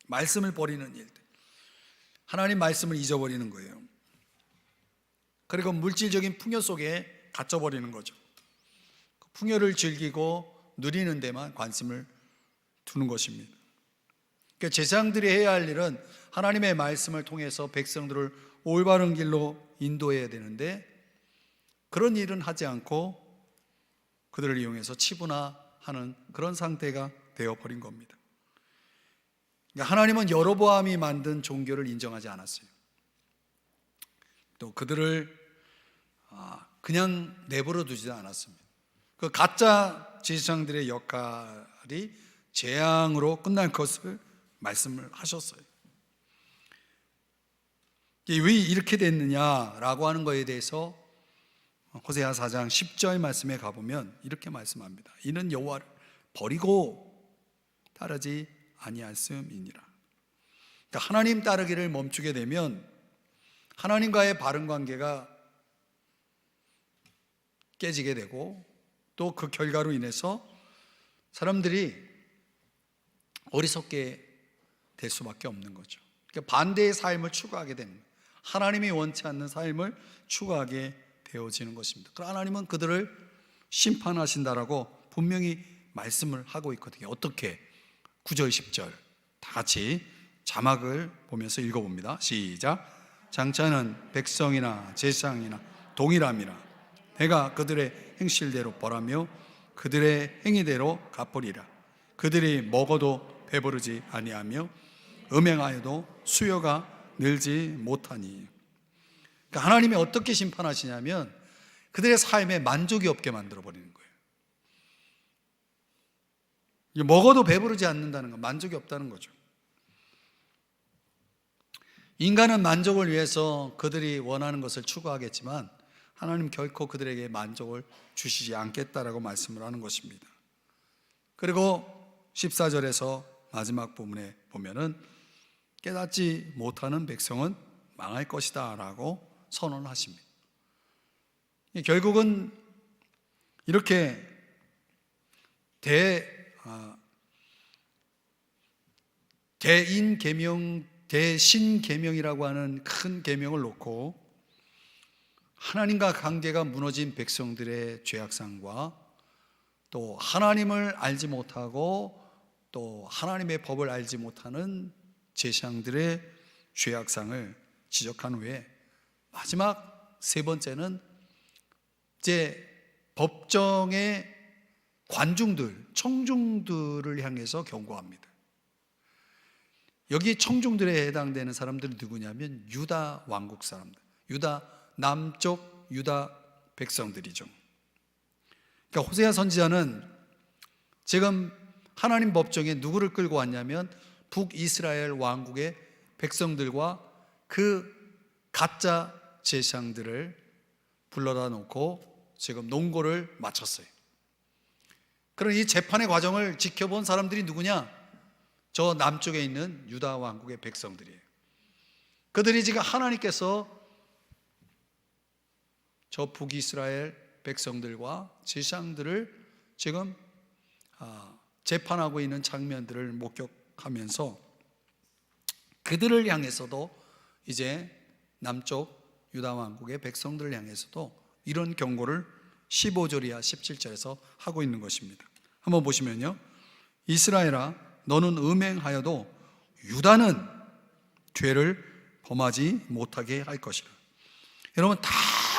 말씀을 버리는 일들, 하나님 말씀을 잊어버리는 거예요. 그리고 물질적인 풍요 속에 갇혀버리는 거죠. 풍요를 즐기고 누리는 데만 관심을 두는 것입니다. 그러니까 제사장들이 해야 할 일은 하나님의 말씀을 통해서 백성들을 올바른 길로 인도해야 되는데 그런 일은 하지 않고 그들을 이용해서 치부나하는 그런 상태가 되어버린 겁니다. 그러니까 하나님은 여로보암이 만든 종교를 인정하지 않았어요. 또 그들을 그냥 내버려 두지도 않았습니다. 그 가짜 제사장들의 역할이 재앙으로 끝날 것을 말씀을 하셨어요. 왜 이렇게 됐느냐라고 하는 것에 대해서 호세아 4장 10절 말씀에 가보면 이렇게 말씀합니다. 이는 여호와를 버리고 따르지 아니하였음이니라. 그러니까 하나님 따르기를 멈추게 되면 하나님과의 바른 관계가 깨지게 되고 또 그 결과로 인해서 사람들이 어리석게 될 수밖에 없는 거죠. 그러니까 반대의 삶을 추구하게 되는 거예요. 하나님이 원치 않는 삶을 추구하게 되어지는 것입니다. 그러나 하나님은 그들을 심판하신다라고 분명히 말씀을 하고 있거든요. 어떻게? 9절 10절 다 같이 자막을 보면서 읽어봅니다. 시작. 장차는 백성이나 제사장이나 동일함이라. 내가 그들의 행실대로 벌하며 그들의 행위대로 갚으리라. 그들이 먹어도 배부르지 아니하며 음행하여도 수요가 늘지 못하니. 그러니까 하나님이 어떻게 심판하시냐면 그들의 삶에 만족이 없게 만들어버리는 거예요. 먹어도 배부르지 않는다는 건 만족이 없다는 거죠. 인간은 만족을 위해서 그들이 원하는 것을 추구하겠지만 하나님 결코 그들에게 만족을 주시지 않겠다라고 말씀을 하는 것입니다. 그리고 14절에서 마지막 부분에 보면은 깨닫지 못하는 백성은 망할 것이다 라고 선언하십니다. 결국은 이렇게 대인계명, 대신계명이라고 하는 큰 계명을 놓고 하나님과 관계가 무너진 백성들의 죄악상과 또 하나님을 알지 못하고 또 하나님의 법을 알지 못하는 제사장들의 죄악상을 지적한 후에 마지막 세 번째는 이제 법정의 관중들, 청중들을 향해서 경고합니다. 여기 청중들에 해당되는 사람들은 누구냐면 유다 왕국 사람들, 유다 남쪽 유다 백성들이죠. 그러니까 호세아 선지자는 지금 하나님 법정에 누구를 끌고 왔냐면 북이스라엘 왕국의 백성들과 그 가짜 제사장들을 불러다 놓고 지금 논고를 마쳤어요. 그럼 이 재판의 과정을 지켜본 사람들이 누구냐? 저 남쪽에 있는 유다 왕국의 백성들이에요. 그들이 지금 하나님께서 저 북이스라엘 백성들과 제사장들을 지금 재판하고 있는 장면들을 목격하면서 그들을 향해서도 이제 남쪽 유다 왕국의 백성들을 향해서도 이런 경고를 15절 이하 17절에서 하고 있는 것입니다. 한번 보시면요, 이스라엘아 너는 음행하여도 유다는 죄를 범하지 못하게 할 것이라. 여러분, 다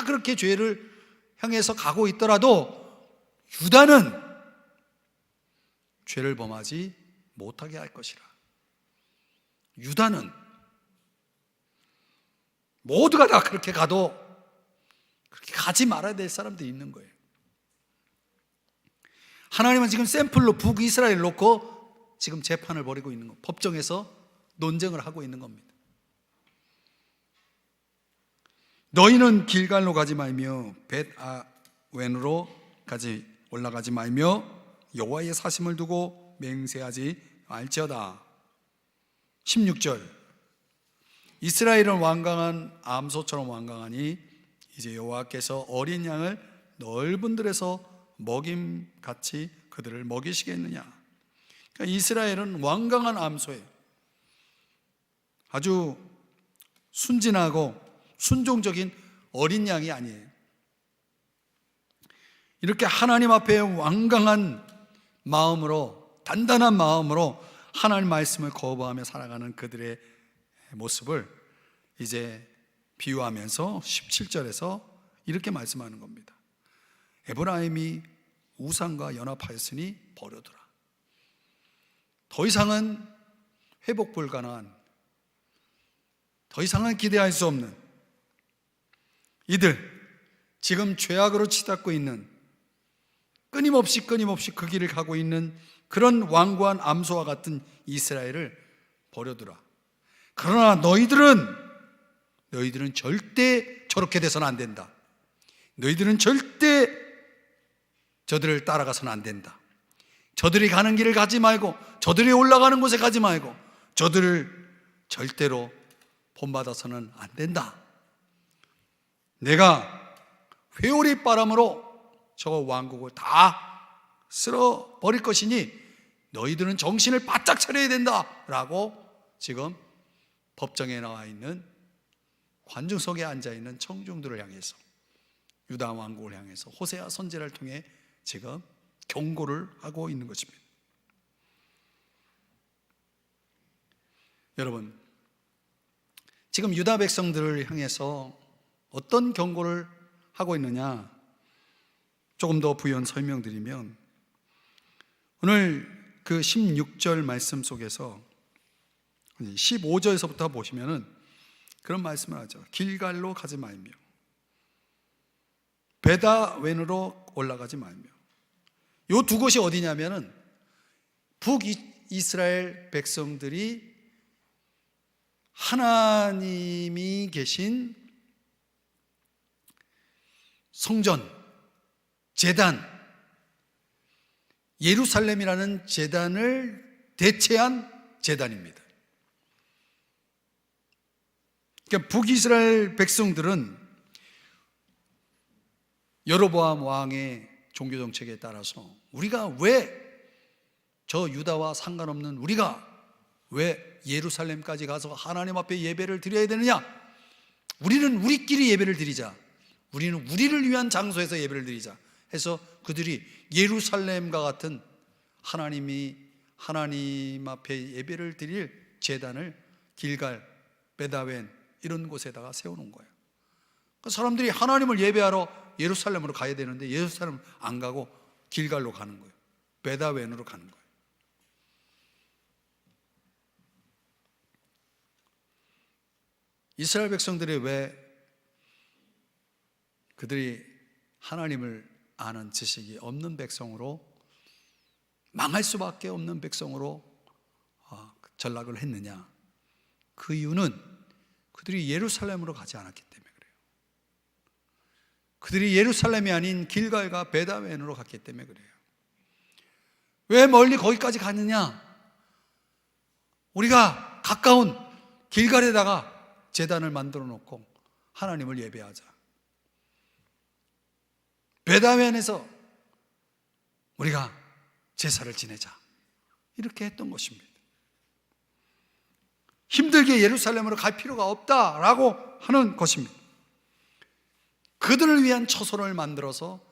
그렇게 죄를 향해서 가고 있더라도 유다는 죄를 범하지 못하게 할 것이라. 유다는 모두가 다 그렇게 가도 그렇게 가지 말아야 될 사람들이 있는 거예요. 하나님은 지금 샘플로 북이스라엘을 놓고 지금 재판을 벌이고 있는 거, 법정에서 논쟁을 하고 있는 겁니다. 너희는 길갈로 가지 말며 벳아웬으로 올라가지 말며 여호와의 사심을 두고 맹세하지 말지어다. 16절 이스라엘은 완강한 암소처럼 완강하니 이제 여호와께서 어린 양을 넓은 들에서 먹임같이 그들을 먹이시겠느냐. 그러니까 이스라엘은 완강한 암소예요. 아주 순진하고 순종적인 어린 양이 아니에요. 이렇게 하나님 앞에 완강한 마음으로, 단단한 마음으로 하나님 말씀을 거부하며 살아가는 그들의 모습을 이제 비유하면서 17절에서 이렇게 말씀하는 겁니다. 에브라임이 우상과 연합하였으니 버려두라. 더 이상은 회복 불가능한, 더 이상은 기대할 수 없는 이들, 지금 죄악으로 치닫고 있는, 끊임없이 그 길을 가고 있는 그런 완고한 암소와 같은 이스라엘을 버려두라. 그러나 너희들은 절대 저렇게 돼서는 안 된다. 너희들은 절대 저들을 따라가서는 안 된다. 저들이 가는 길을 가지 말고, 저들이 올라가는 곳에 가지 말고, 저들을 절대로 본받아서는 안 된다. 내가 회오리 바람으로 저 왕국을 다 쓸어버릴 것이니 너희들은 정신을 바짝 차려야 된다 라고 지금 법정에 나와 있는 관중석에 앉아있는 청중들을 향해서, 유다 왕국을 향해서 호세아 선지자를 통해 지금 경고를 하고 있는 것입니다. 여러분, 지금 유다 백성들을 향해서 어떤 경고를 하고 있느냐, 조금 더 부연 설명드리면, 오늘 그 16절 말씀 속에서 15절에서부터 보시면은 그런 말씀을 하죠. 길갈로 가지 말며 벳아웬으로 올라가지 말며. 이 두 곳이 어디냐면은 북이스라엘 백성들이 하나님이 계신 성전, 제단, 예루살렘이라는 제단을 대체한 제단입니다. 그러니까 북이스라엘 백성들은 여로보암 왕의 종교 정책에 따라서 우리가 왜 저 유다와 상관없는 우리가 왜 예루살렘까지 가서 하나님 앞에 예배를 드려야 되느냐? 우리는 우리끼리 예배를 드리자. 우리는 우리를 위한 장소에서 예배를 드리자 해서 그들이 예루살렘과 같은 하나님 앞에 예배를 드릴 제단을 길갈, 베다웬 이런 곳에다가 세워놓은 거예요. 그 사람들이 하나님을 예배하러 예루살렘으로 가야 되는데 예루살렘 안 가고 길갈로 가는 거예요. 베다웬으로 가는 거예요. 이스라엘 백성들이 왜 그들이 하나님을 아는 지식이 없는 백성으로 망할 수밖에 없는 백성으로 전락을 했느냐? 그 이유는 그들이 예루살렘으로 가지 않았기 때문에 그래요. 그들이 예루살렘이 아닌 길갈과 베다웬으로 갔기 때문에 그래요. 왜 멀리 거기까지 갔느냐? 우리가 가까운 길갈에다가 제단을 만들어 놓고 하나님을 예배하자. 베다웬에서 우리가 제사를 지내자. 이렇게 했던 것입니다. 힘들게 예루살렘으로 갈 필요가 없다라고 하는 것입니다. 그들을 위한 처소를 만들어서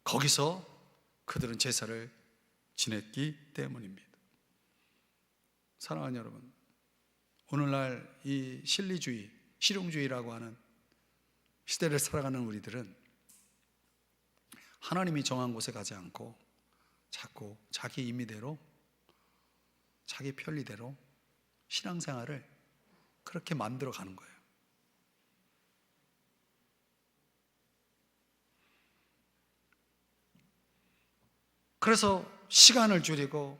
거기서 그들은 제사를 지냈기 때문입니다. 사랑하는 여러분, 오늘날 이 실리주의, 실용주의라고 하는 시대를 살아가는 우리들은 하나님이 정한 곳에 가지 않고 자꾸 자기 임의대로, 자기 편리대로 신앙생활을 그렇게 만들어 가는 거예요. 그래서 시간을 줄이고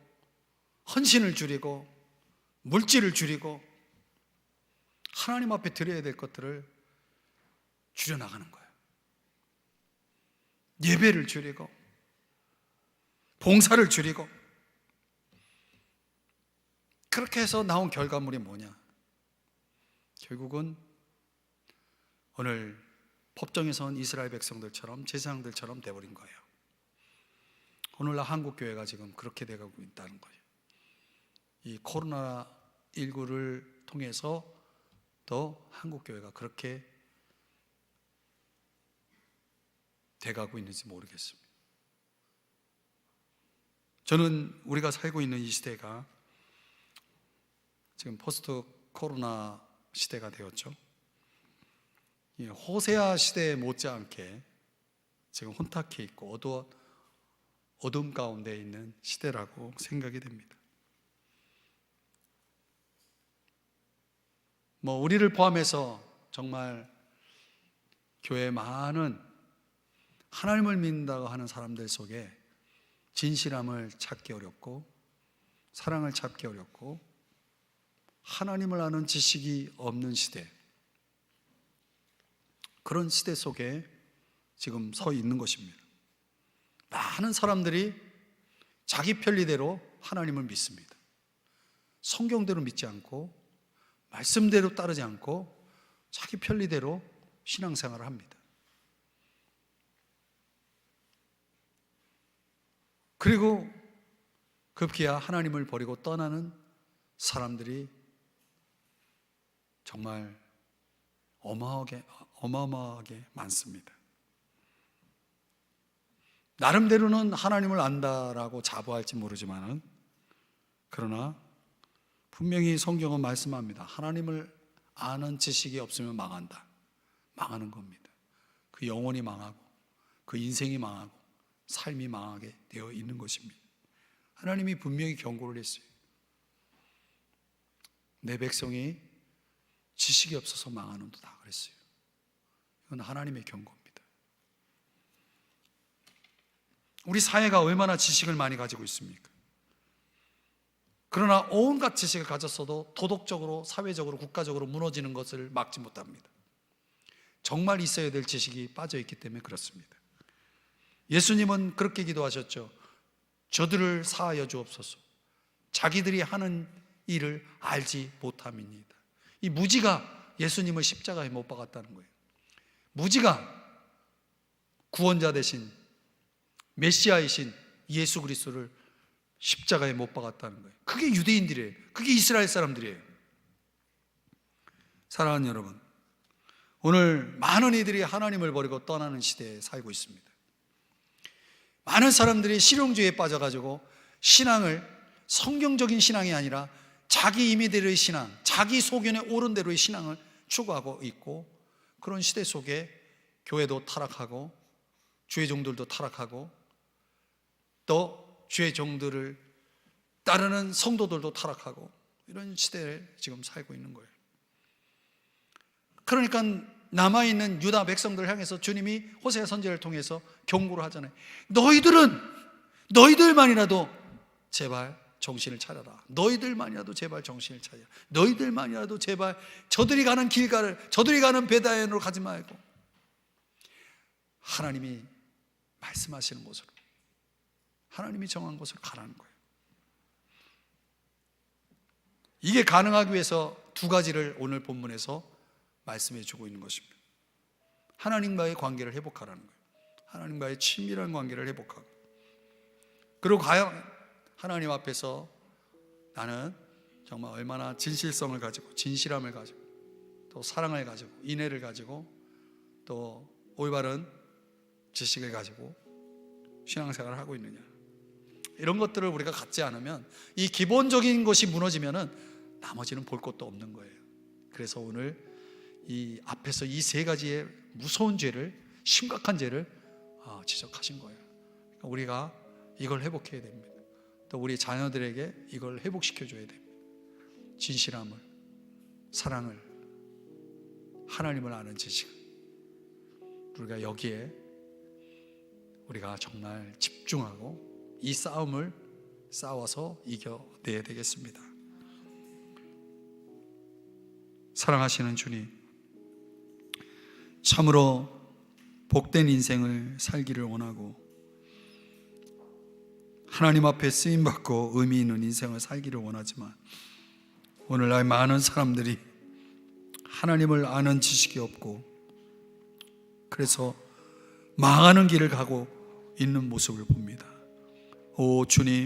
헌신을 줄이고 물질을 줄이고 하나님 앞에 드려야 될 것들을 줄여나가는 거예요. 예배를 줄이고 봉사를 줄이고 그렇게 해서 나온 결과물이 뭐냐? 결국은 오늘 법정에서 온 이스라엘 백성들처럼 제사장들처럼 돼버린 거예요. 오늘날 한국교회가 지금 그렇게 돼가고 있다는 거예요. 이 코로나19를 통해서 또 한국교회가 그렇게 돼가고 있는지 모르겠습니다. 저는 우리가 살고 있는 이 시대가 지금 포스트 코로나 시대가 되었죠. 이 호세아 시대에 못지않게 지금 혼탁해 있고 어둠 가운데 있는 시대라고 생각이 됩니다. 우리를 포함해서 정말 교회에 많은 하나님을 믿는다고 하는 사람들 속에 진실함을 찾기 어렵고 사랑을 찾기 어렵고 하나님을 아는 지식이 없는 시대, 그런 시대 속에 지금 서 있는 것입니다. 많은 사람들이 자기 편리대로 하나님을 믿습니다. 성경대로 믿지 않고 말씀대로 따르지 않고 자기 편리대로 신앙생활을 합니다. 그리고 급기야 하나님을 버리고 떠나는 사람들이 정말 어마어마하게 많습니다. 나름대로는 하나님을 안다라고 자부할지 모르지만 그러나 분명히 성경은 말씀합니다. 하나님을 아는 지식이 없으면 망한다. 망하는 겁니다. 그 영혼이 망하고 그 인생이 망하고 삶이 망하게 되어 있는 것입니다. 하나님이 분명히 경고를 했어요. 내 백성이 지식이 없어서 망하는도다 그랬어요. 이건 하나님의 경고입니다. 우리 사회가 얼마나 지식을 많이 가지고 있습니까? 그러나 온갖 지식을 가졌어도 도덕적으로, 사회적으로, 국가적으로 무너지는 것을 막지 못합니다. 정말 있어야 될 지식이 빠져있기 때문에 그렇습니다. 예수님은 그렇게 기도하셨죠. 저들을 사하여 주옵소서. 자기들이 하는 일을 알지 못함이니이다. 이 무지가 예수님을 십자가에 못 박았다는 거예요. 무지가 구원자 되신 메시아이신 예수 그리스도를 십자가에 못 박았다는 거예요. 그게 유대인들이에요. 그게 이스라엘 사람들이에요. 사랑하는 여러분, 오늘 많은 이들이 하나님을 버리고 떠나는 시대에 살고 있습니다. 많은 사람들이 실용주의에 빠져가지고 신앙을 성경적인 신앙이 아니라 자기 임의대로의 신앙, 자기 소견에 옳은 대로의 신앙을 추구하고 있고, 그런 시대 속에 교회도 타락하고 주의 종들도 타락하고 또 주의 종들을 따르는 성도들도 타락하고, 이런 시대에 지금 살고 있는 거예요. 그러니까 남아있는 유다 백성들을 향해서 주님이 호세아 선지자를 통해서 경고를 하잖아요. 너희들만이라도 제발 정신을 차려라. 너희들만이라도 제발 정신을 차려라. 너희들만이라도 제발 저들이 가는 길가를, 저들이 가는 베다엔으로 가지 말고 하나님이 말씀하시는 곳으로, 하나님이 정한 곳으로 가라는 거예요. 이게 가능하기 위해서 두 가지를 오늘 본문에서 말씀해 주고 있는 것입니다. 하나님과의 관계를 회복하라는 거예요. 하나님과의 친밀한 관계를 회복하고, 그리고 과연 하나님 앞에서 나는 정말 얼마나 진실성을 가지고, 진실함을 가지고, 또 사랑을 가지고, 인애를 가지고, 또 올바른 지식을 가지고 신앙생활을 하고 있느냐, 이런 것들을 우리가 갖지 않으면, 이 기본적인 것이 무너지면은 나머지는 볼 것도 없는 거예요. 그래서 오늘 이 앞에서 이 세 가지의 무서운 죄를, 심각한 죄를 지적하신 거예요. 그러니까 우리가 이걸 회복해야 됩니다. 또 우리 자녀들에게 이걸 회복시켜줘야 됩니다. 진실함을, 사랑을, 하나님을 아는 지식, 우리가 여기에 우리가 정말 집중하고 이 싸움을 싸워서 이겨내야 되겠습니다. 사랑하시는 주님, 참으로 복된 인생을 살기를 원하고 하나님 앞에 쓰임받고 의미 있는 인생을 살기를 원하지만, 오늘날 많은 사람들이 하나님을 아는 지식이 없고 그래서 망하는 길을 가고 있는 모습을 봅니다. 오 주님,